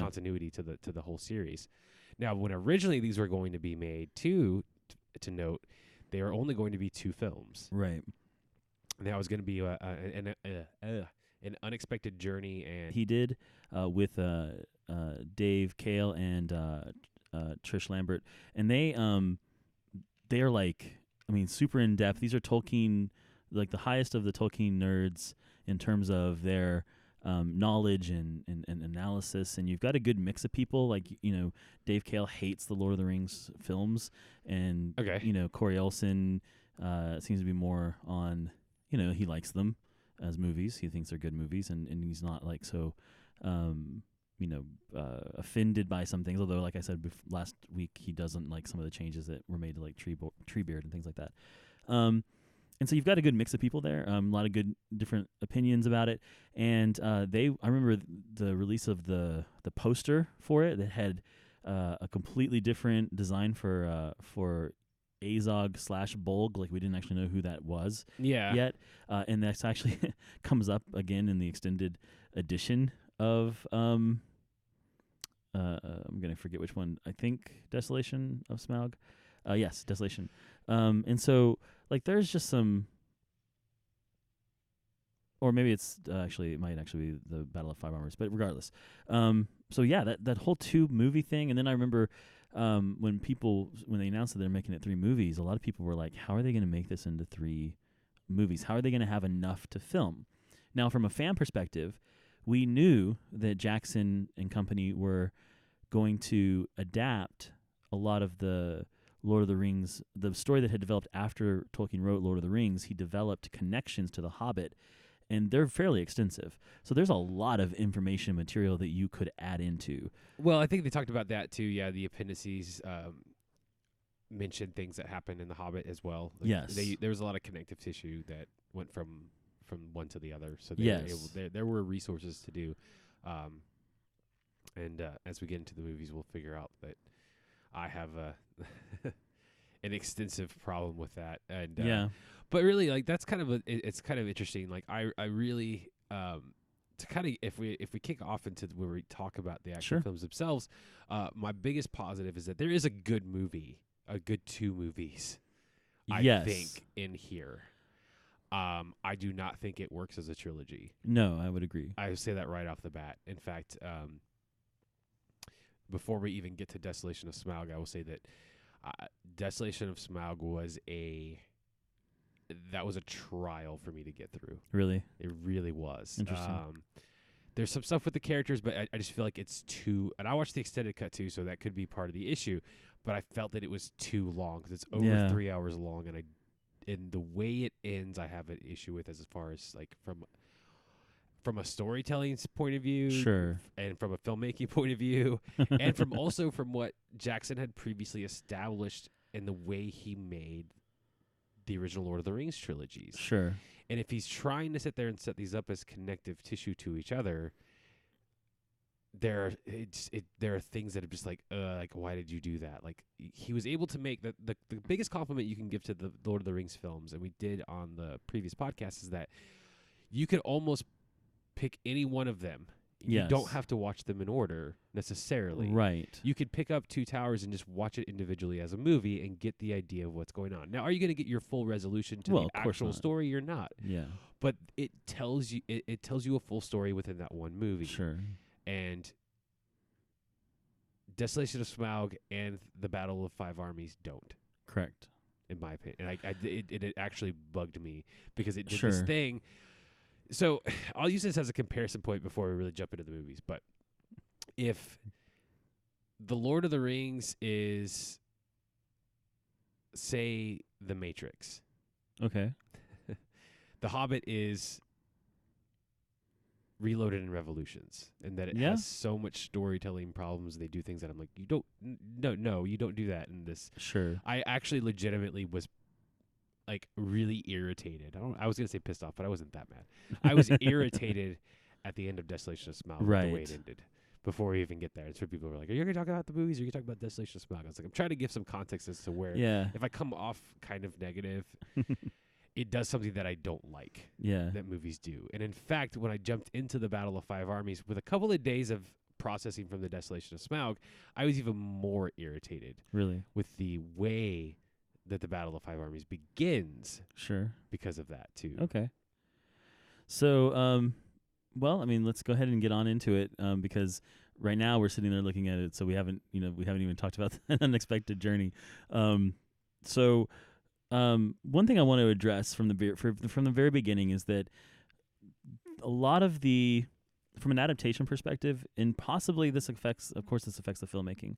continuity to the whole series. Now, when originally these were going to be made, to note, they were only going to be 2 films. Right. And that was going to be an unexpected journey. And he did with Dave Cale and Trish Lambert, and they are like, I mean, super in depth. These are Tolkien, like the highest of the Tolkien nerds in terms of their knowledge and analysis. And you've got a good mix of people. Like, Dave Cale hates the Lord of the Rings films, and Corey Olsen seems to be more on, he likes them as movies. He thinks they're good movies, and he's not like so offended by some things. Although, like I said last week, he doesn't like some of the changes that were made to like Treebeard and things like that. And so you've got a good mix of people there, a lot of good different opinions about it. And I remember the release of the poster for it that had a completely different design for Azog/Bolg. Like, we didn't actually know who that was yet. And that's actually comes up again in the extended edition of I'm going to forget which one. I think Desolation of Smaug. Yes, Desolation. And so, like, there's just some, or maybe it might actually be the Battle of Five Armors, but regardless. So yeah, that whole 2 movie thing. And then I remember when they announced that they're making it 3 movies, a lot of people were like, how are they going to make this into 3 movies? How are they going to have enough to film? Now, from a fan perspective, we knew that Jackson and company were going to adapt a lot of the Lord of the Rings, the story that had developed after Tolkien wrote Lord of the Rings. He developed connections to The Hobbit, and they're fairly extensive. So there's a lot of information material that you could add into. Well, I think they talked about that too. Yeah, the appendices mentioned things that happened in The Hobbit as well. Like, yes. There was a lot of connective tissue that went from one to the other. So there were resources to do. And as we get into the movies, we'll figure out that I have an extensive problem with that. And but really, like, that's kind of it's kind of interesting. Like, I really to kind of if we kick off into where we talk about the actual films themselves, my biggest positive is that there is a good 2 movies. I think in here. I do not think it works as a trilogy. No, I would agree. I would say that right off the bat. In fact, before we even get to Desolation of Smaug, I will say that Desolation of Smaug was a trial for me to get through. Really? It really was. Interesting. There's some stuff with the characters, but I just feel like it's too... And I watched the extended cut, too, so that could be part of the issue. But I felt that it was too long, because it's over 3 hours long, and the way it ends, I have an issue with as far as, like, from a storytelling point of view, and from a filmmaking point of view, and from what Jackson had previously established in the way he made the original Lord of the Rings trilogies. Sure. And if he's trying to sit there and set these up as connective tissue to each other, there are things that are just like why did you do that? Like, he was able to make the biggest compliment you can give to the Lord of the Rings films, and we did on the previous podcast, is that you could almost pick any one of them. You don't have to watch them in order necessarily. Right. You could pick up Two Towers and just watch it individually as a movie and get the idea of what's going on. Now, are you going to get your full resolution to the actual story? You're not. Yeah. But it tells you a full story within that one movie. Sure. And Desolation of Smaug and the Battle of Five Armies don't. Correct. In my opinion. And it actually bugged me because it did this thing. So I'll use this as a comparison point before we really jump into the movies. But if The Lord of the Rings is, say, The Matrix. Okay. The Hobbit is Reloaded and Revolutions, and that it has so much storytelling problems. They do things that I'm like, you don't do that in this. Sure. I actually legitimately was like really irritated. I was gonna say pissed off, but I wasn't that mad. I was irritated at the end of Desolation of Smaug, the way it ended. Before we even get there, and so people were like, "Are you gonna talk about the movies? Or are you gonna talk about Desolation of Smaug?" I was like, "I'm trying to give some context as to where, if I come off kind of negative, it does something that I don't like. That movies do." And in fact, when I jumped into the Battle of Five Armies with a couple of days of processing from the desolation of Smaug, I was even more irritated Really? with the way that the Battle of Five Armies begins Sure. because of that too. Okay. So, well, I mean, let's go ahead and get on into it, because right now we're sitting there looking at it, so we haven't even talked about the unexpected journey. So, one thing I want to address from the very beginning is that a lot of from an adaptation perspective, and possibly this affects the filmmaking.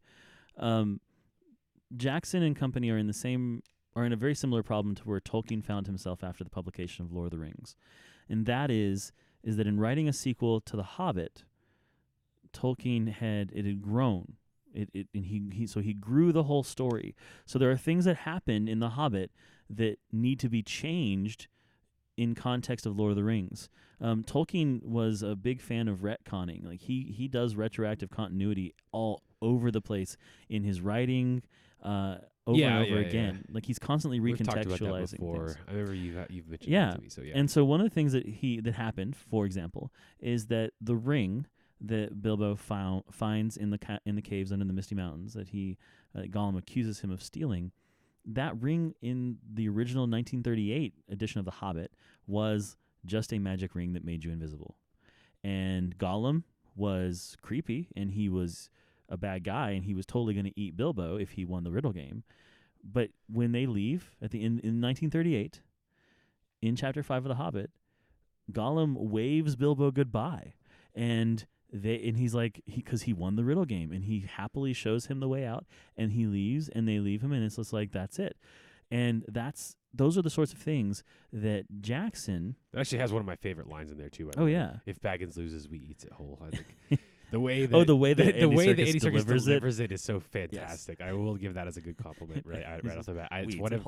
Jackson and company are in a very similar problem to where Tolkien found himself after the publication of Lord of the Rings, and that is that in writing a sequel to The Hobbit, Tolkien had grown. And he grew the whole story. So there are things that happen in The Hobbit that need to be changed in context of Lord of the Rings. Tolkien was a big fan of retconning. Like he does retroactive continuity all over the place in his writing, over and over again. Like he's constantly We've talked about that recontextualizing before. things. I remember you've mentioned that to me. So yeah. And so one of the things that happened, for example, is that the ring that Bilbo finds in the caves under the Misty Mountains that Gollum accuses him of stealing, that ring in the original 1938 edition of The Hobbit was just a magic ring that made you invisible. And Gollum was creepy, and he was a bad guy, and he was totally going to eat Bilbo if he won the riddle game. But when they leave at the end in 1938, in Chapter 5 of The Hobbit, Gollum waves Bilbo goodbye, and he's like, because he won the riddle game, and he happily shows him the way out, and he leaves, and they leave him, and it's just like, that's it. And those are the sorts of things that Jackson... That actually has one of my favorite lines in there too. Yeah. If Baggins loses, we eats it whole. I think the way that Andy Serkis delivers it is so fantastic. Yes. I will give that as a good compliment right off the bat. It's one of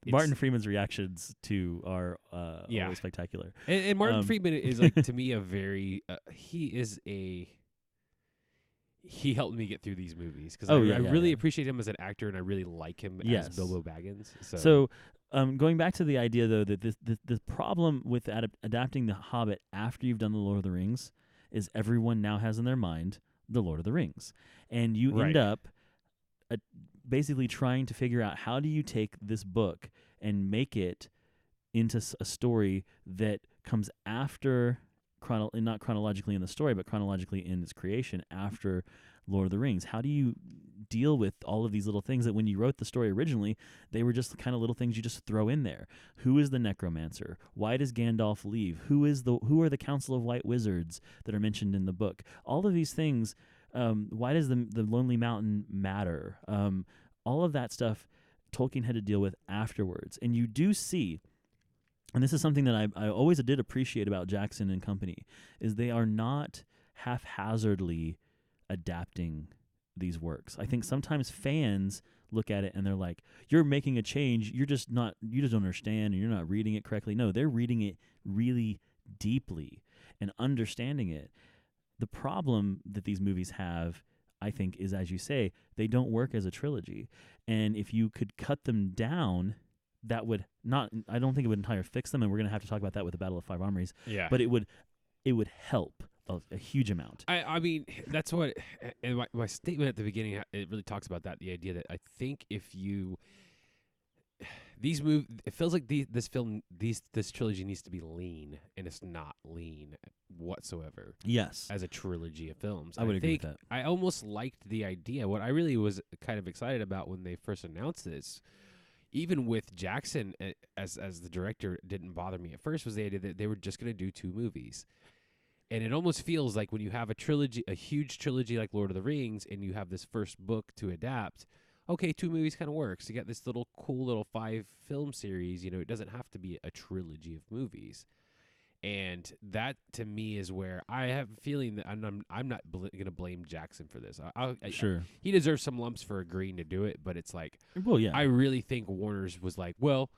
Martin Freeman's reactions to are always spectacular. And Martin Freeman is like to me a very he helped me get through these movies because I really appreciate him as an actor, and I really like him as Bilbo Baggins. So going back to the idea, though, that the problem with adapting The Hobbit after you've done The Lord of the Rings is everyone now has in their mind The Lord of the Rings. And you end up basically trying to figure out how do you take this book and make it into a story that comes after... not chronologically in the story, but chronologically in its creation after Lord of the Rings. How do you deal with all of these little things that when you wrote the story originally, they were just the kind of little things you just throw in there? Who is the necromancer? Why does Gandalf leave? Who are the Council of White Wizards that are mentioned in the book? All of these things, why does the Lonely Mountain matter? All of that stuff Tolkien had to deal with afterwards. And you do see... And this is something that I always did appreciate about Jackson and company, is they are not haphazardly adapting these works. I think sometimes fans look at it and they're like, you're making a change, you just don't understand, and you're not reading it correctly. No, they're reading it really deeply and understanding it. The problem that these movies have, I think, is, as you say, they don't work as a trilogy. And if you could cut them down... that would not... I don't think it would entirely fix them, and we're going to have to talk about that with the Battle of Five Armories. Yeah. But it would help a huge amount. I mean, that's what... And my statement at the beginning, it really talks about that, the idea that I think if you... It feels like this trilogy needs to be lean, and it's not lean whatsoever. Yes. As a trilogy of films. I would agree with that. I almost liked the idea. What I really was kind of excited about when they first announced this, even with Jackson as the director, didn't bother me at first, was the idea that they were just going to do 2 movies. And it almost feels like when you have a huge trilogy like Lord of the Rings, and you have this first book to adapt, okay, 2 movies kind of works. You got this cool little 5-film series. It doesn't have to be a trilogy of movies. And that, to me, is where I have a feeling that I'm not going to blame Jackson for this. Sure. He deserves some lumps for agreeing to do it, but it's like, well, yeah. I really think Warner's was like, well,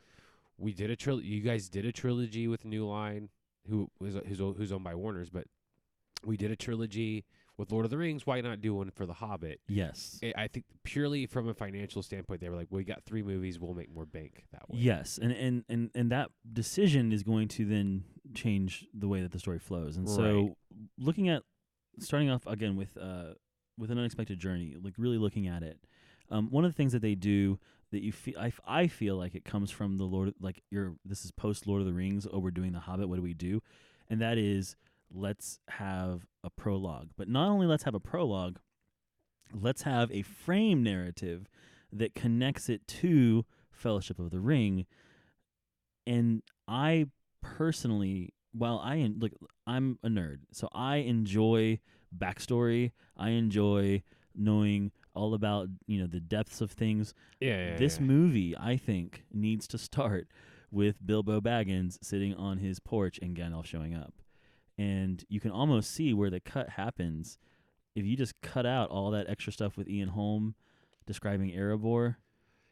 we did a trilogy. You guys did a trilogy with New Line, who's owned by Warner's, but we did a trilogy with Lord of the Rings. Why not do one for The Hobbit? Yes. I think purely from a financial standpoint, they were like, well, we got 3 movies. We'll make more bank that way. Yes. And that decision is going to then change the way that the story flows. And so looking at starting off again with an unexpected journey, like really looking at it. One of the things that they do that you feel, I feel like it comes from the Lord, like this is post Lord of the Rings. Oh, we're doing the Hobbit. What do we do? And that is, let's have a prologue. But not only let's have a prologue, let's have a frame narrative that connects it to Fellowship of the Ring. And I personally, I'm a nerd, so I enjoy backstory. I enjoy knowing all about the depths of things. This movie, I think, needs to start with Bilbo Baggins sitting on his porch and Gandalf showing up, and you can almost see where the cut happens if you just cut out all that extra stuff with Ian Holm describing Erebor.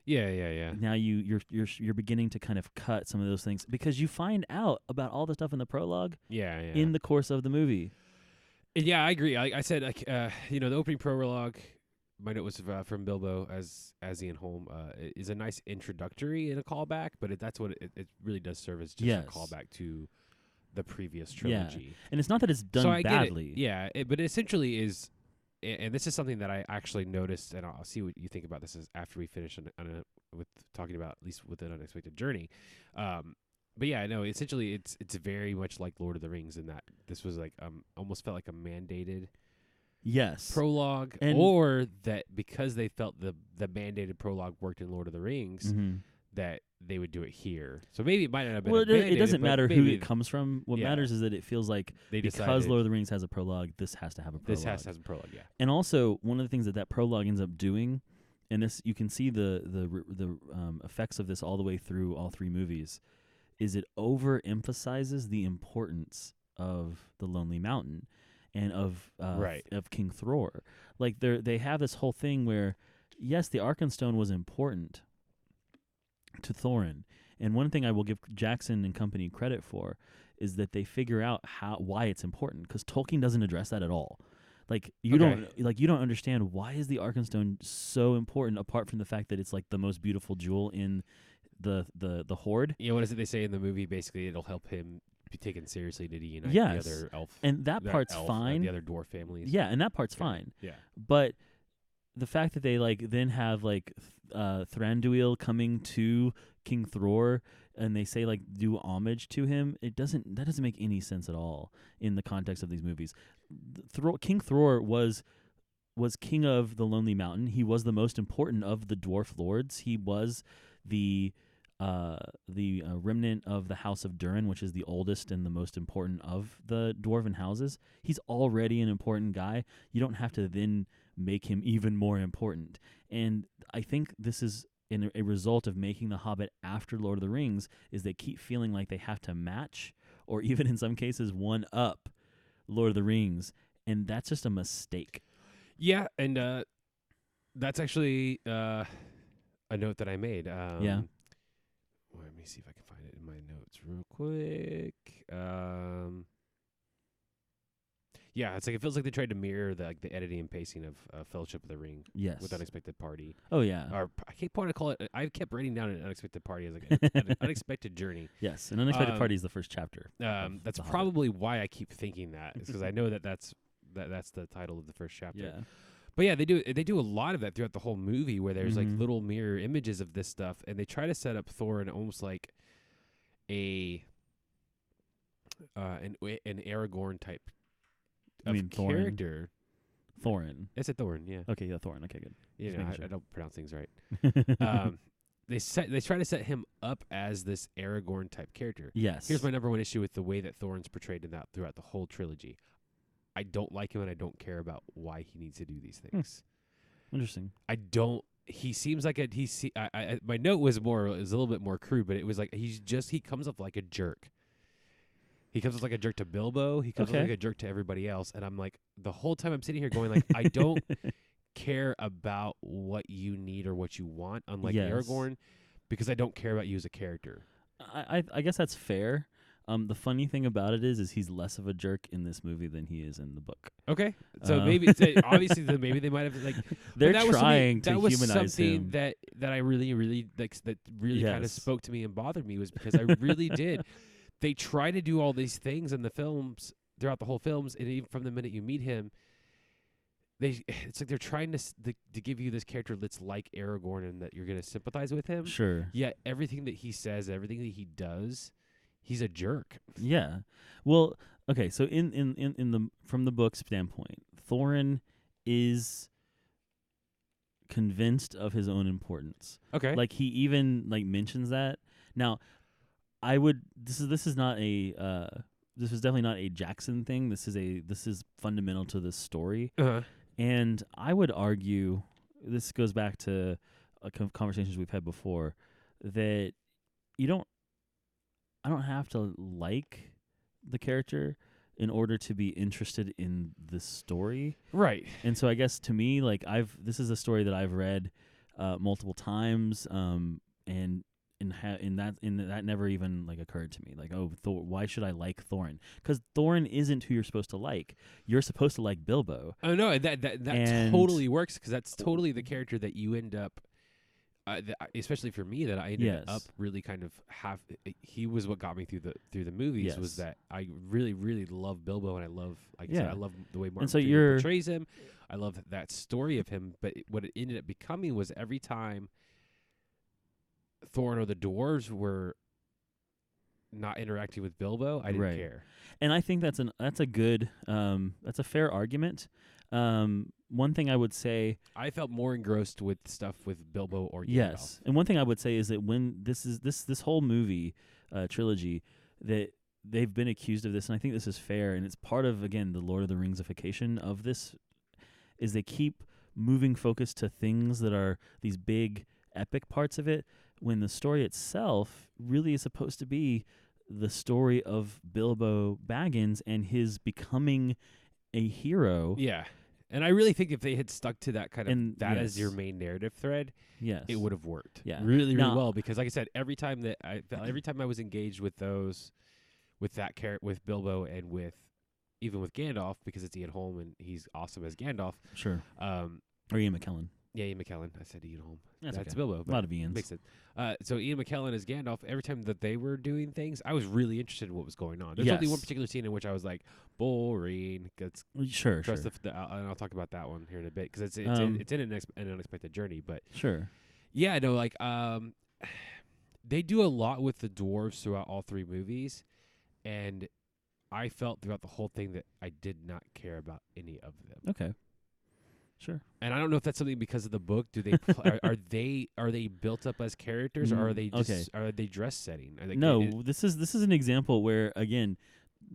Yeah. Now you're beginning to kind of cut some of those things because you find out about all the stuff in the prologue. In the course of the movie. Yeah, I agree. I said, like, the opening prologue, my note was from Bilbo as Ian Holm, is a nice introductory and a callback, but that's what it really does serve as, just a callback to the previous trilogy. Yeah. And it's not that it's done badly. Yeah, but it essentially is, and this is something that I actually noticed, and I'll see what you think about this after we finish with talking about, at least with an unexpected journey. But yeah, no, essentially it's very much like Lord of the Rings in that this was like almost felt like a mandated prologue, or that because they felt the mandated prologue worked in Lord of the Rings, that they would do it here. So maybe it might not have been. Well, it doesn't matter who it comes from. What matters is that it feels like because Lord of the Rings has a prologue, this has to have a prologue. This has to have a prologue, yeah. And also, one of the things that prologue ends up doing, and this you can see the effects of this all the way through all three movies, is it overemphasizes the importance of the Lonely Mountain and of King Thror. Like they have this whole thing where, yes, the Arkenstone was important to Thorin, and one thing I will give Jackson and company credit for is that they figure out why it's important, because Tolkien doesn't address that at all. Like you don't understand why is the Arkenstone so important, apart from the fact that it's like the most beautiful jewel in the Horde. Yeah, what is it they say in the movie? Basically, it'll help him be taken seriously to unite the other elf, and that part's fine. The other dwarf families. Yeah, and that part's fine. Yeah, but the fact that they then have Thranduil coming to King Thror and they say do homage to him, that doesn't make any sense at all in the context of these movies. King Thror was king of the Lonely Mountain. He was the most important of the dwarf lords. He was the remnant of the House of Durin, which is the oldest and the most important of the dwarven houses. He's already an important guy. You don't have to then make him even more important. And I think this is a result of making The Hobbit after Lord of the Rings, is they keep feeling like they have to match, or even in some cases one up, Lord of the Rings, and that's just a mistake. Yeah, and that's actually a note that I made. Let me see if I can find it in my notes real quick. Yeah, it's it feels like they tried to mirror the editing and pacing of Fellowship of the Ring. Yes. With Unexpected Party. Oh yeah. Or I keep wanting to call it. I kept writing down an Unexpected Party as an unexpected journey. Yes, an Unexpected Party is the first chapter. That's probably why I keep thinking that, is because I know that's the title of the first chapter. Yeah. But yeah, they do a lot of that throughout the whole movie, where there's little mirror images of this stuff, and they try to set up Thorin almost like an Aragorn type of character. Thorin. It's a Thorin, yeah. Okay, yeah, Thorin. Okay, good. Yeah, I don't pronounce things right. They try to set him up as this Aragorn type character. Yes. Here's my number one issue with the way that Thorin's portrayed throughout the whole trilogy. I don't like him, and I don't care about why he needs to do these things. Interesting. He seems like my note was a little bit more crude, but it was like he comes up like a jerk. He comes up like a jerk to Bilbo. He comes up like a jerk to everybody else, and I'm like, the whole time I'm sitting here going I don't care about what you need or what you want, unlike Aragorn, because I don't care about you as a character. I guess that's fair. The funny thing about it is he's less of a jerk in this movie than he is in the book. Okay, so maybe obviously maybe they might have they're trying to humanize him. That was something that I really that really kind of spoke to me and bothered me, was because I really did. They try to do all these things in the films throughout the whole films, and even from the minute you meet him, it's like they're trying to give you this character that's like Aragorn and that you're going to sympathize with him. Sure. Yet everything that he says, everything that he does, he's a jerk. Yeah. Well, okay, so in the from the book standpoint, Thorin is convinced of his own importance. Okay. Like he even like mentions that. Now, this is not a this is definitely not a Jackson thing. This is fundamental to the story. Uh-huh. And I would argue, this goes back to conversations we've had before, that I don't have to like the character in order to be interested in the story. Right. And so I guess to me, like this is a story that I've read multiple times, and that never even like occurred to me. Like, oh, why should I like Thorin? Because Thorin isn't who you're supposed to like. You're supposed to like Bilbo. Oh no, that totally works, because that's totally the character that you end up, especially for me, that I ended up really kind of he was what got me through the movies. Yes. Was that I really really love Bilbo, and I love, like I said, I love the way Martin so Freeman portrays him. I love that story of him. But what it ended up becoming was every time Thorin or the dwarves were not interacting with Bilbo, I didn't care. And I think that's a good that's a fair argument. One thing I would say, I felt more engrossed with stuff with Bilbo or Gandalf. Yes, and one thing I would say is that when this whole movie trilogy, that they've been accused of this, and I think this is fair, and it's part of, again, the Lord of the Ringsification of this, is they keep moving focus to things that are these big epic parts of it, when the story itself really is supposed to be the story of Bilbo Baggins and his becoming a hero. Yeah. And I really think if they had stuck to that as your yes. main narrative thread, Yes. it would have worked. Yeah. Really, really Now- well. Because like I said, every time I was engaged with with Bilbo and even with Gandalf, because it's Ian Holm and he's awesome as Gandalf. Sure. Or Ian McKellen. Yeah, Ian McKellen. I said Ian Holm. That's okay. Bilbo. A lot of Ians. Makes it. So Ian McKellen as Gandalf, every time that they were doing things, I was really interested in what was going on. There's only one particular scene in which I was like, boring. Sure. And I'll talk about that one here in a bit, because it's in an unexpected journey. But Sure. yeah, no, like they do a lot with the dwarves throughout all three movies, and I felt throughout the whole thing that I did not care about any of them. Okay. Sure. And I don't know if that's something because of the book. Do they are they built up as characters, or are they just are they dress setting? No, this is an example where, again,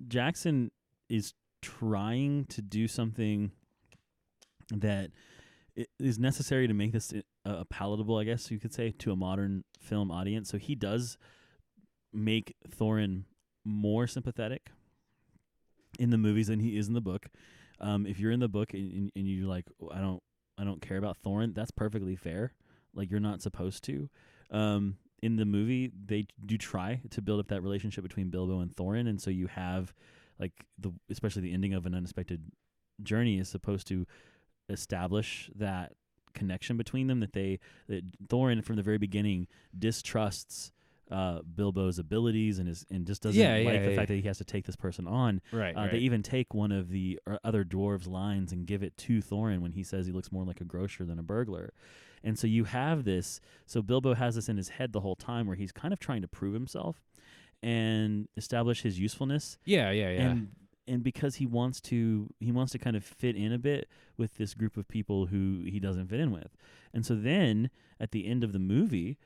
Jackson is trying to do something that is necessary to make this palatable, I guess you could say, to a modern film audience. So he does make Thorin more sympathetic in the movies than he is in the book. If you're in the book and you're like, I don't care about Thorin, that's perfectly fair. Like, you're not supposed to. In the movie, they do try to build up that relationship between Bilbo and Thorin, and so you have, like, especially the ending of An Unexpected Journey is supposed to establish that connection between them, that Thorin from the very beginning distrusts Bilbo's abilities and just doesn't like the fact that he has to take this person on. Right. They even take one of the other dwarves' lines and give it to Thorin when he says he looks more like a grocer than a burglar. And so you have this. So Bilbo has this in his head the whole time, where he's kind of trying to prove himself and establish his usefulness. Yeah. And because he wants to kind of fit in a bit with this group of people who he doesn't fit in with. And so then at the end of the movie,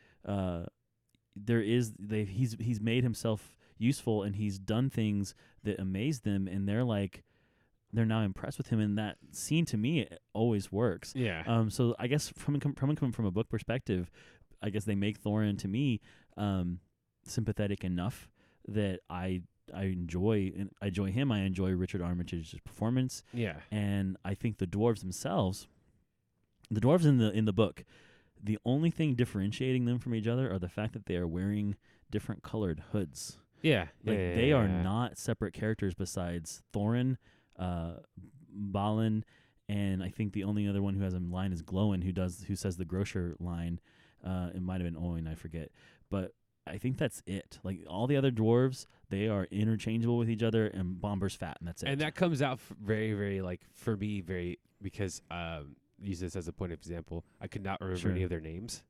he's made himself useful, and he's done things that amaze them, and they're now impressed with him, and that scene to me it always works. Yeah. So I guess coming from a book perspective, I guess they make Thorin to me sympathetic enough that I enjoy him. I enjoy Richard Armitage's performance. Yeah. And I think the dwarves themselves, the dwarves in the book, the only thing differentiating them from each other are the fact that they are wearing different colored hoods. Yeah. They are not separate characters besides Thorin, Balin, and I think the only other one who has a line is Glowin, who says the grocer line. It might have been Owen, I forget. But I think that's it. Like all the other dwarves, they are interchangeable with each other, and Bomber's fat, and that's it. And that comes out very, very like for me, because use this as a point of example. I could not remember any of their names.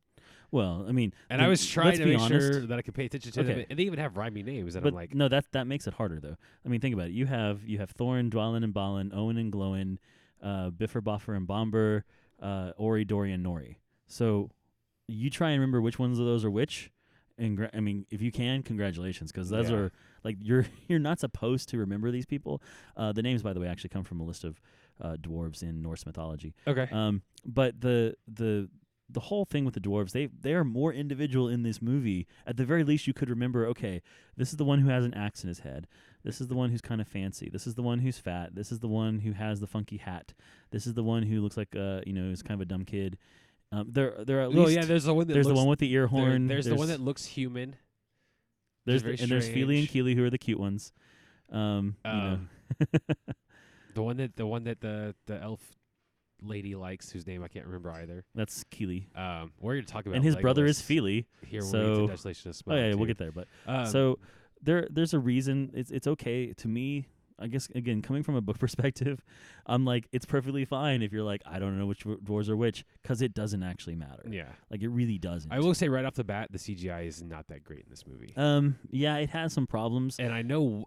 Well, I mean, and I was trying to make honest, sure that I could pay attention to them, and they even have rhymey names. And but I'm like, no, that makes it harder though. I mean, think about it. You have Thorin, Dwalin, and Balin, Owen and Glowin, Biffer, Boffer, and Bomber, Ori, Dori, and Nori. So you try and remember which ones of those are which. And I mean, if you can, congratulations, because those are like you're not supposed to remember these people. The names, by the way, actually come from a list of dwarves in Norse mythology. Okay. But the whole thing with the dwarves, they are more individual in this movie. At the very least, you could remember, okay, this is the one who has an axe in his head. This is the one who's kind of fancy. This is the one who's fat. This is the one who has the funky hat. This is the one who looks like is kind of a dumb kid. There are at least. There's the one that the one with the ear horn. There's the one that looks human. There's Feely and Keely, who are the cute ones. the one that the elf lady likes, whose name I can't remember either. That's Keely. We're going to talk about. And his brother is Feely. Here, so we'll Desolation of Smaug. Oh yeah, we'll get there. But so there's a reason. It's okay to me. I guess, again, coming from a book perspective, I'm like, it's perfectly fine if you're like, I don't know which dwarves are which, because it doesn't actually matter. Yeah. Like, it really doesn't. I will say right off the bat, the CGI is not that great in this movie. Yeah, it has some problems. And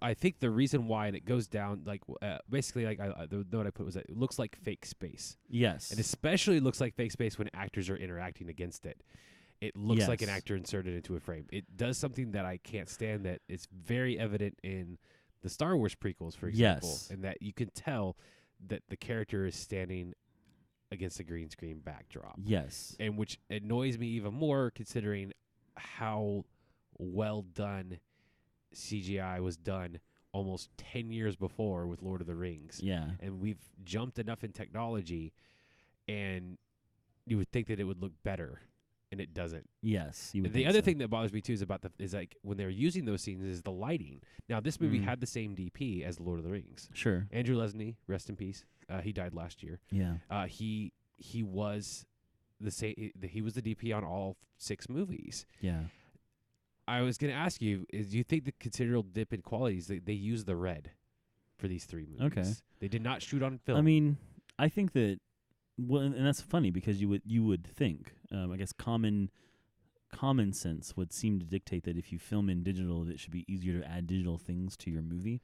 I think the reason why, and it goes down, like, basically, like, the note I put was that it looks like fake space. Yes. It especially looks like fake space when actors are interacting against it. It looks like an actor inserted into a frame. It does something that I can't stand, that it's very evident in the Star Wars prequels, for example, and that you can tell that the character is standing against a green screen backdrop. Yes. And which annoys me even more, considering how well done CGI was done almost 10 years before with Lord of the Rings. Yeah. And we've jumped enough in technology, and you would think that it would look better. And it doesn't. Yes. You would the other thing that bothers me too is like when they're using those scenes is the lighting. Now this movie had the same DP as Lord of the Rings. Sure. Andrew Lesney, rest in peace. He died last year. Yeah. He was the same. He was the DP on all 6 movies. Yeah. I was going to ask you: do you think the considerable dip in qualities they use the red for these 3 movies? Okay. They did not shoot on film. I mean, I think that. Well, and that's funny because you would think, I guess common sense would seem to dictate that if you film in digital, it should be easier to add digital things to your movie.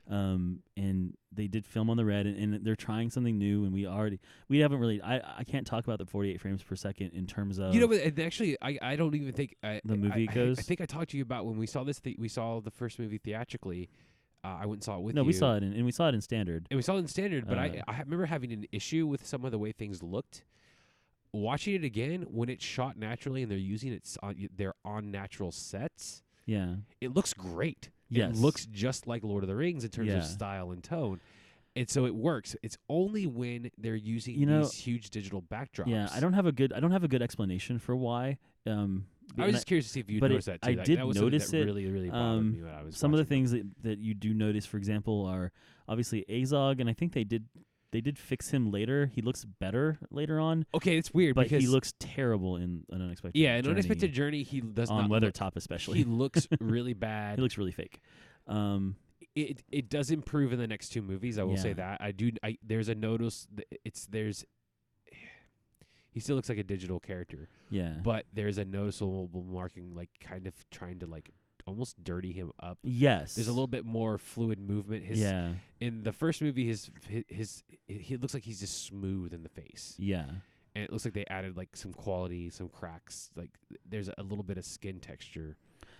And they did film on the red, and they're trying something new. And we haven't really. I can't talk about the 48 frames per second in terms of but actually, I don't even think the movie goes. I think I talked to you about when we saw this. We saw the first movie theatrically. I went and saw it with you. No, we saw it in standard. And we saw it in standard, but I remember having an issue with some of the way things looked. Watching it again, when it's shot naturally and they're using it on natural sets, it looks great. Yes. It looks just like Lord of the Rings in terms of style and tone. And so it works. It's only when they're using these huge digital backdrops. Yeah, I don't have a good explanation for why. I was just curious to see if you noticed that too. I did notice it. Really, really bothered me when I was some of the things that you do notice, for example, are obviously Azog, and I think they did fix him later. He looks better later on. Okay, it's weird, but he looks terrible in an Unexpected Journey. Yeah, in Unexpected Journey, he does on not Weathertop especially. He looks really bad. He looks really fake. It does improve in the next 2 movies. I will say that. There's a notice. He still looks like a digital character. Yeah. But there's a noticeable marking, like kind of trying to like almost dirty him up. Yes. There's a little bit more fluid movement. In the first movie, he looks like he's just smooth in the face. Yeah. And it looks like they added like some quality, some cracks. Like there's a little bit of skin texture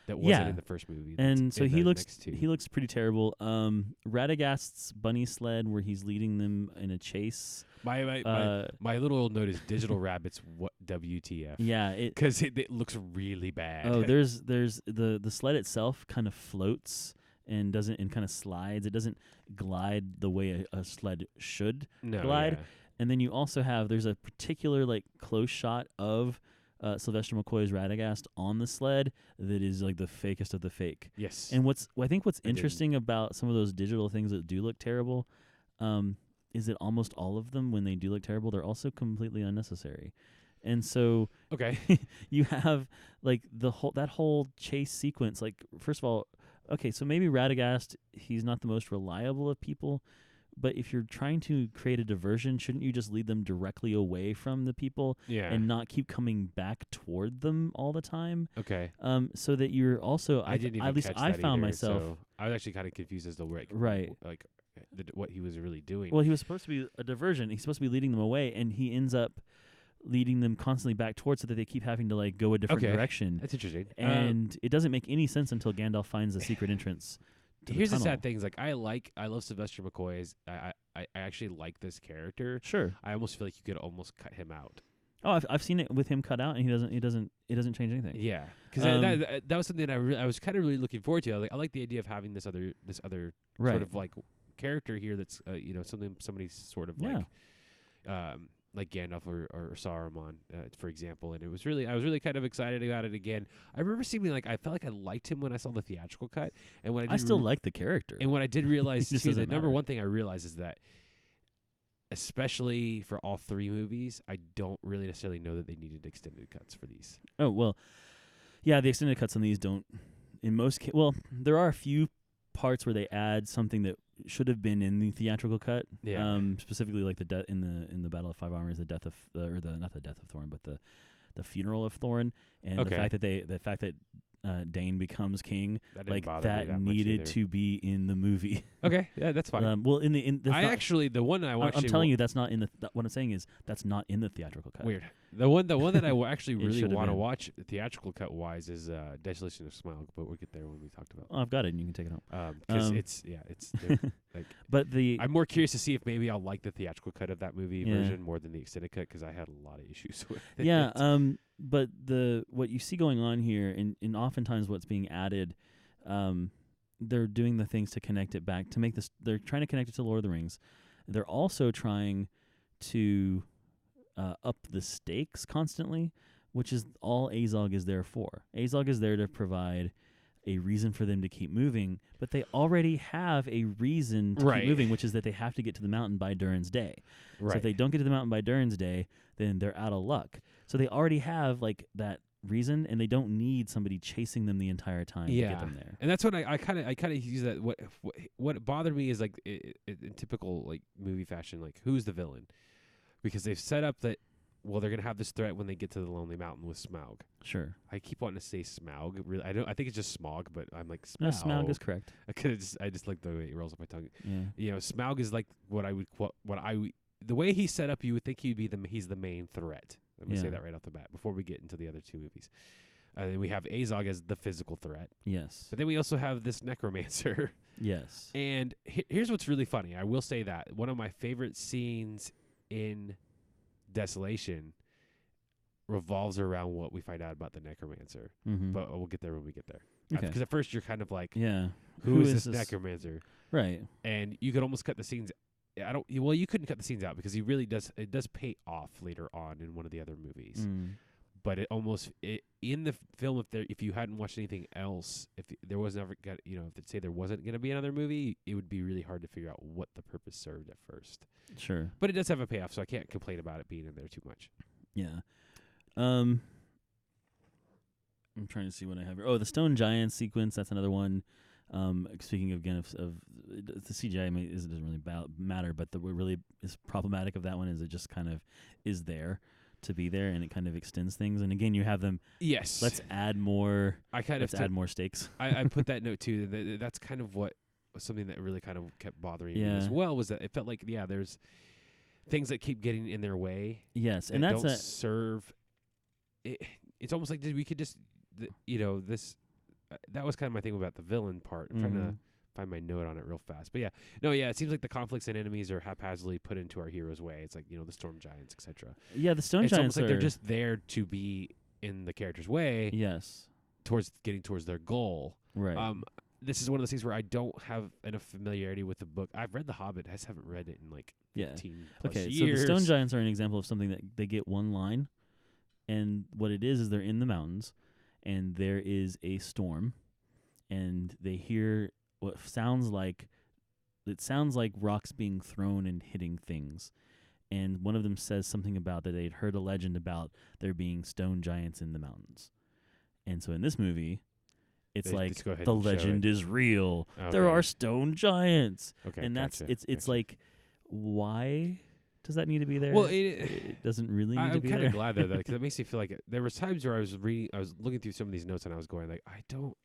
that wasn't in the first movie. And so he looks pretty terrible. Radagast's bunny sled, where he's leading them in a chase. My little note is digital rabbits. What WTF? Yeah, because it looks really bad. Oh, there's the sled itself kind of floats and kind of slides. It doesn't glide the way a sled should glide. Yeah. And then you also there's a particular like close shot of Sylvester McCoy's Radagast on the sled that is like the fakest of the fake. Yes. And I think what's interesting about some of those digital things that do look terrible, is that almost all of them, when they do look terrible, they're also completely unnecessary. And so Okay. you have like that whole chase sequence. Like, first of all, okay, so maybe Radagast, he's not the most reliable of people, but if you're trying to create a diversion, shouldn't you just lead them directly away from the people Yeah. and not keep coming back toward them all the time? Okay. So that you're also, I didn't even at least catch I that found either, myself. So I was actually kind of confused as to where, Right. like what he was really doing. Well, he was supposed to be a diversion. He's supposed to be leading them away, and he ends up leading them constantly back towards, so that they keep having to like go a different direction. That's interesting. And it doesn't make any sense until Gandalf finds the secret entrance. Here's the sad thing: is like I love Sylvester McCoy's. I actually like this character. Sure. I almost feel like you could almost cut him out. Oh, I've seen it with him cut out, and it doesn't change anything. Yeah, because that was something that I was kind of really looking forward to. I like the idea of having this other Right. sort of like character here that's somebody sort of like Gandalf or Saruman, for example. And I was really kind of excited about it again. I remember seeing I felt like I liked him when I saw the theatrical cut, and when I still like the character. And what I did realize too, the number matter. one thing I realized is that, especially for all three movies, I don't really necessarily know that they needed extended cuts for these. Oh well, yeah, the extended cuts on these don't. In most cases, well, there are a few parts where they add something that should have been in the theatrical cut. Yeah. Specifically, like in the Battle of Five Armies, the death of not the death of Thorin, but the funeral of Thorin, and the fact that Dane becomes king, that needed to be in the movie. Okay, yeah, that's fine. Well, I'm telling you, that's not in the. What I'm saying is that's not in the theatrical cut. Weird. The one that I actually really want to watch theatrical cut wise is Desolation of Smaug, but we'll get there when we talked about. Oh, I've got it, and you can take it home. Because it's like. But I'm more curious to see if maybe I'll like the theatrical cut of that movie version more than the extended cut, because I had a lot of issues with it. Yeah. But what you see going on here, and oftentimes what's being added, they're doing the things to connect it back to make this. They're trying to connect it to Lord of the Rings. They're also trying to up the stakes constantly, which is all Azog is there for. Azog is there to provide a reason for them to keep moving, but they already have a reason to keep moving, which is that they have to get to the mountain by Durin's Day. Right. So if they don't get to the mountain by Durin's Day, then they're out of luck. So they already have that reason, and they don't need somebody chasing them the entire time to get them there. And that's what I kind of use that. What bothered me is in typical movie fashion, who's the villain? Because they've set up that they're gonna have this threat when they get to the Lonely Mountain with Smaug. Sure. I keep wanting to say Smaug. Really, I think it's just Smaug, but I'm like Smaug. No, Smaug is correct. I just like the way it rolls off my tongue. Yeah. Smaug is like the way he's set up. You would think he's the main threat. Let me say that right off the bat before we get into the other two movies. And then we have Azog as the physical threat. Yes. But then we also have this necromancer. Yes. And here's what's really funny. I will say that one of my favorite scenes in Desolation revolves around what we find out about the necromancer. Mm-hmm. But we'll get there when we get there. Okay. Because at first you're kind of like, who is this necromancer? Right. And you could almost cut the scenes. You couldn't cut the scenes out because he really does. It does pay off later on in one of the other movies. But it almost in the film, if you hadn't watched anything else, if there was never if there wasn't going to be another movie, it would be really hard to figure out what the purpose served at first. Sure. But it does have a payoff, so I can't complain about it being in there too much. Yeah. I'm trying to see what I have here. Oh, the Stone Giant sequence. That's another one. Speaking again of the CGI, it doesn't really matter, but what really is problematic of that one is it just kind of is there to be there, and it kind of extends things. And again, you have them. Yes. Let's add more. Add more stakes. I put that note too. That's kind of what something that really kind of kept bothering me as well, was that it felt like there's things that keep getting in their way. Yes, and that's don't serve. It's almost like we could just this. That was kind of my thing about the villain part. I'm trying to find my note on it real fast. But it seems like the conflicts and enemies are haphazardly put into our hero's way. It's like, the storm giants, etc. Yeah, the stone giants almost like they're just there to be in the character's way. Yes. Towards getting towards their goal. Right. This is one of those things where I don't have enough familiarity with the book. I've read The Hobbit. I just haven't read it in 15 plus years. So the stone giants are an example of something that they get one line, and what it is they're in the mountains, and there is a storm, and they hear what sounds like rocks being thrown and hitting things, and one of them says something about that they'd heard a legend about there being stone giants in the mountains. And so in this movie, it's They like just go ahead the and show legend it. is real. Okay. There are stone giants. Okay, And that's gotcha, it's gotcha. like, why does that need to be there? Well, it doesn't really need to I'm be kind there. of glad though, because it makes me feel like there was times where I was looking through some of these notes, and I was going like, I don't,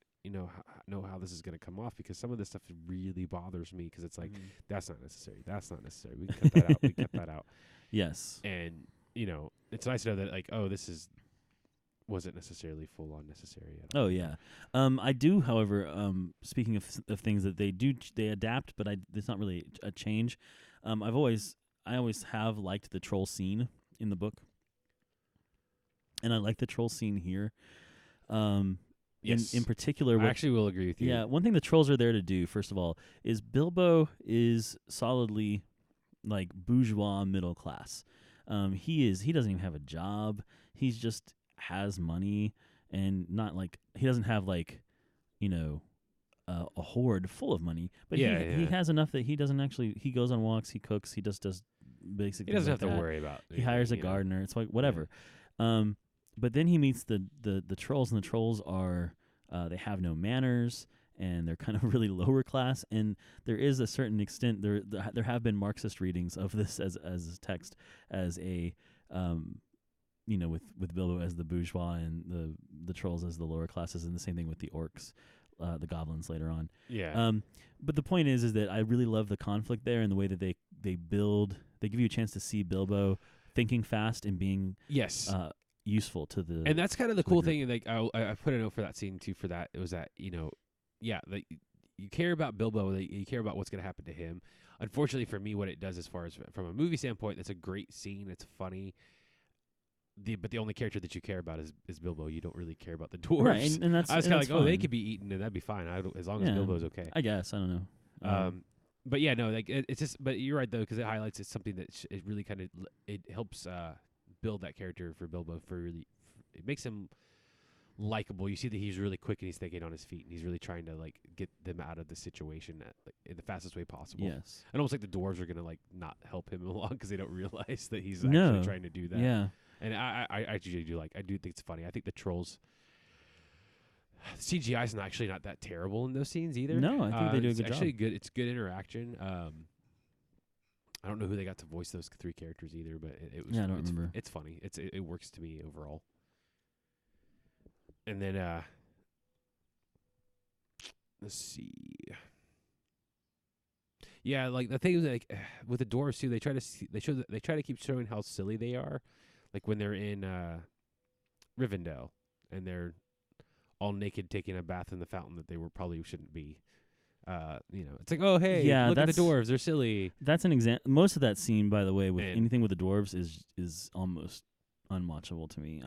know how this is going to come off, because some of this stuff really bothers me, because it's like that's not necessary. That's not necessary. We can cut that out. We cut that out. Yes. And it's nice to know that like, oh, this wasn't necessarily full on necessary at all. Oh yeah. I do, however, speaking of things that they adapt, but it's not really a change. I always have liked the troll scene in the book, and I like the troll scene here. Yes. In particular, I actually will agree with you. Yeah, one thing the trolls are there to do, first of all, is Bilbo is solidly like bourgeois middle class. He doesn't even have a job. He's just has money, and not like he doesn't have like, a hoard full of money, but he has enough that he doesn't actually. He goes on walks, he cooks, he just does basic. He doesn't things have like to that. worry about. He hires a gardener. It's like whatever. But then he meets the trolls, and the trolls are they have no manners, and they're kind of really lower class. And there is a certain extent there have been Marxist readings of this as text, as a with Bilbo as the bourgeois and the trolls as the lower classes, and the same thing with the orcs, the goblins later on. Yeah. But the point is that I really love the conflict there, and the way that they give you a chance to see Bilbo thinking fast and being useful to the. And that's kind of the cool thing. Like I put a note for that scene too. For that, it was that like you care about Bilbo, you care about what's going to happen to him. Unfortunately for me, what it does as far as from a movie standpoint, it's a great scene. It's funny. But the only character that you care about is Bilbo. You don't really care about the dwarves. Right, and that's I was kind of like, fine. they could be eaten and that'd be fine. As long as Bilbo's okay. I guess I don't know. But yeah, no, like it's just. But you're right though, because it highlights it's something that it really kind of it helps build that character for Bilbo. It makes him likable. You see that he's really quick and he's thinking on his feet, and he's really trying to like get them out of the situation in the fastest way possible. Yes, and almost like the dwarves are gonna like not help him along because they don't realize that he's actually trying to do that. Yeah. And I actually do I do think it's funny. I think the trolls CGI is actually not that terrible in those scenes either. No, I think they do a good job. It's actually good. It's good interaction. I don't know who they got to voice those three characters either, but it was. Yeah, I don't remember. It's funny. It works to me overall. And then let's see. Yeah, like the thing is, like with the dwarves too, they try to keep showing how silly they are. Like when they're in Rivendell and they're all naked taking a bath in the fountain that they probably shouldn't be. It's like, oh hey, look at the dwarves, they're silly. That's an example. Most of that scene, by the way, with anything with the dwarves is almost unwatchable to me.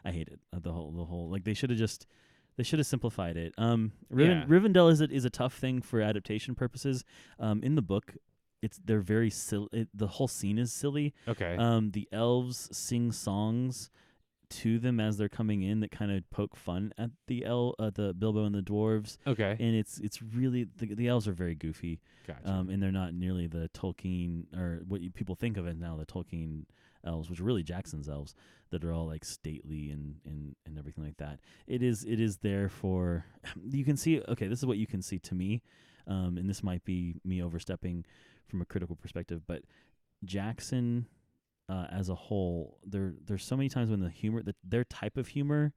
I hate it. The whole like they should have simplified it. Rivendell is a tough thing for adaptation purposes. In the book, they're very silly. The whole scene is silly. Okay. The elves sing songs to them as they're coming in that kind of poke fun at the Bilbo and the dwarves. Okay. And it's really the elves are very goofy. Gotcha. And they're not nearly the Tolkien or what people think of it now, the Tolkien elves, which are really Jackson's elves, that are all like stately and everything like that. It is there for you can see. Okay, this is what you can see to me, and this might be me overstepping from a critical perspective, but Jackson as a whole, there's so many times when the humor, their type of humor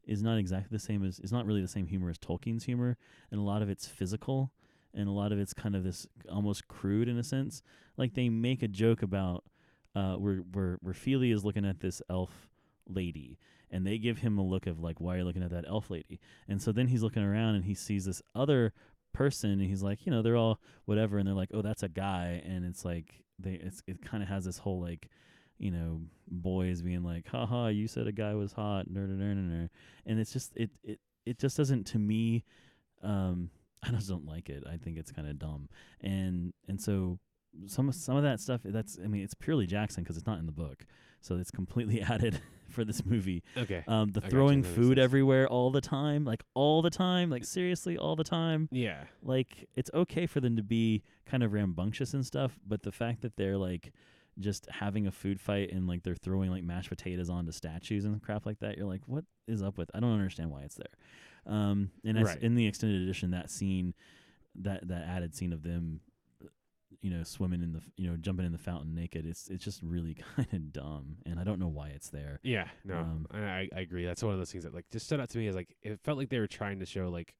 is not exactly the same as, it's not really the same humor as Tolkien's humor, and a lot of it's physical, and a lot of it's kind of this almost crude in a sense. Like they make a joke about where Feely is looking at this elf lady, and they give him a look of like, why are you looking at that elf lady? And so then he's looking around and he sees this other person, and he's like, they're all whatever, and they're like, oh, that's a guy, and it's like it kind of has this whole like, boys being like, haha, you said a guy was hot, and it's just it just doesn't, to me, I just don't like it. I think it's kind of dumb, and so some of that stuff. It's purely Jackson because it's not in the book, so it's completely added for this movie. Okay. The I throwing gotcha. That makes food sense. everywhere all the time, like seriously all the time. Yeah. Like, it's okay for them to be kind of rambunctious and stuff, but the fact that they're like just having a food fight and like they're throwing like mashed potatoes onto statues and crap like that, you're like, what is up with? I don't understand why it's there. And that's Right. in the extended edition, that scene, that added scene of them, swimming in the, jumping in the fountain naked. It's just really kind of dumb, and I don't know why it's there. Yeah. No, I agree. That's one of those things that like just stood out to me as like it felt like they were trying to show like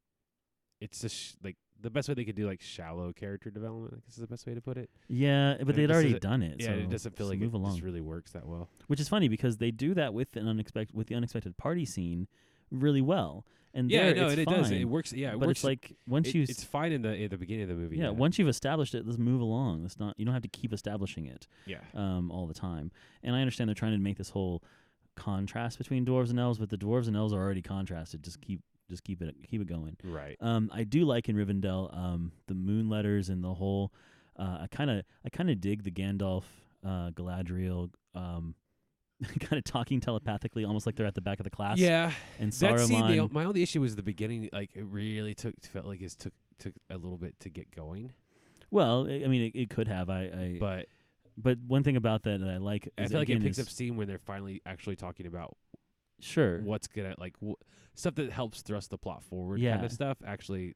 it's just like the best way they could do like shallow character development. I guess is the best way to put it. Yeah, but And they'd this already is done it. Yeah, so it doesn't feel just like move it along. just really works that well. Which is funny because they do that with the unexpected party scene really well. And Yeah, there no, it's it fine. does. It works. Yeah, it But works. it's like once you It's fine in the beginning of the movie. yeah, once you've established it, let's move along. Let's not, you don't have to keep establishing it Yeah. all the time. And I understand they're trying to make this whole contrast between dwarves and elves, but the dwarves and elves are already contrasted. Just keep it going. Right. I do like in Rivendell the moon letters and the whole. I kind of dig the Gandalf, Galadriel, kind of talking telepathically, almost like they're at the back of the class. Yeah. And That scene, Saruman. my only issue was the beginning. Like it really felt like it took a little bit to get going. Well, I mean, it could have. But one thing about that I like I is feel like it again picks is- up steam when they're finally actually talking about Sure. what's gonna like stuff that helps thrust the plot forward. Yeah. Kind of stuff actually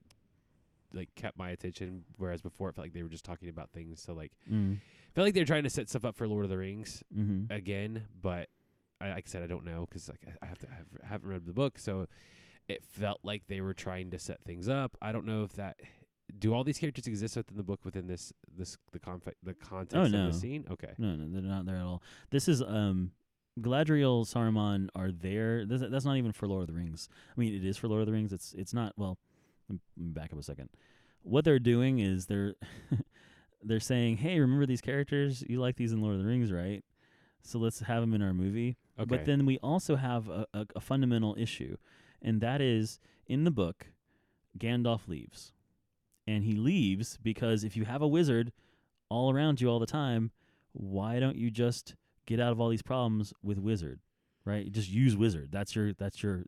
like kept my attention, whereas before it felt like they were just talking about things. So like Mm. I felt like they're trying to set stuff up for Lord of the Rings Mm-hmm. again, but like I said, I don't know because like I haven't read the book, so it felt like they were trying to set things up. I don't know if that. Do all these characters exist within the book within the context Oh, of no. the scene? Okay. No, they're not there at all. This is Galadriel, Saruman are there. That's not even for Lord of the Rings. I mean, it is for Lord of the Rings. It's not. Well, let me back up a second. What they're doing is they're they're saying, "Hey, remember these characters? You like these in Lord of the Rings, right? So let's have them in our movie." Okay. But then we also have a fundamental issue, and that is in the book, Gandalf leaves. And he leaves because if you have a wizard all around you all the time, why don't you just get out of all these problems with wizard, right? Just use wizard. That's your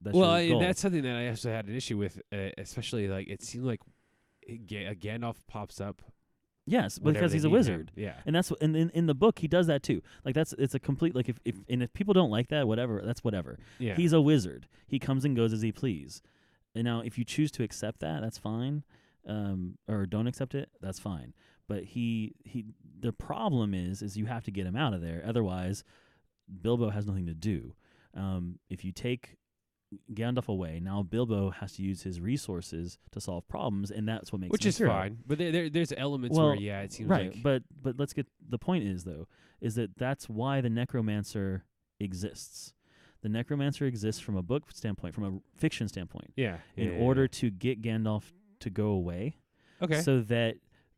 Well, goal. that's something that I also had an issue with, especially like it seemed like Gandalf pops up. Yes, whenever because they he's a need him. wizard. Yeah. And that's and in the book he does that too. Like it's a complete like if people don't like that, whatever, that's whatever. Yeah. He's a wizard. He comes and goes as he please. And now if you choose to accept that, that's fine. Or don't accept it, that's fine. But the problem is you have to get him out of there. Otherwise, Bilbo has nothing to do. If you take Gandalf away, now Bilbo has to use his resources to solve problems, and that's what makes Which him a is hero. fine. But there's elements Well, where it seems right, like but let's get the point is that's why the necromancer exists. The necromancer exists from a book standpoint, from a fiction standpoint, in order to get Gandalf to go away, okay. so that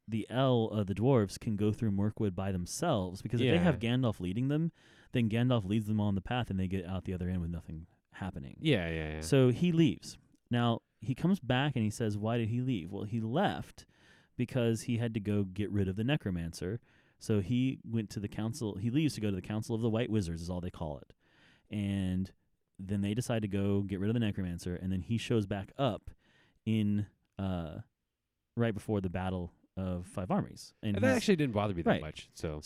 the dwarves can go through Mirkwood by themselves. Because if they have Gandalf leading them, then Gandalf leads them on the path, and they get out the other end with nothing happening. Yeah. So he leaves. Now he comes back and he says, "Why did he leave?" Well, he left because he had to go get rid of the necromancer. So he went to the council. He leaves to go to the Council of the White Wizards, is all they call it. And then they decide to go get rid of the necromancer, and then he shows back up in right before the Battle of Five Armies. And that actually didn't bother me that right. much. So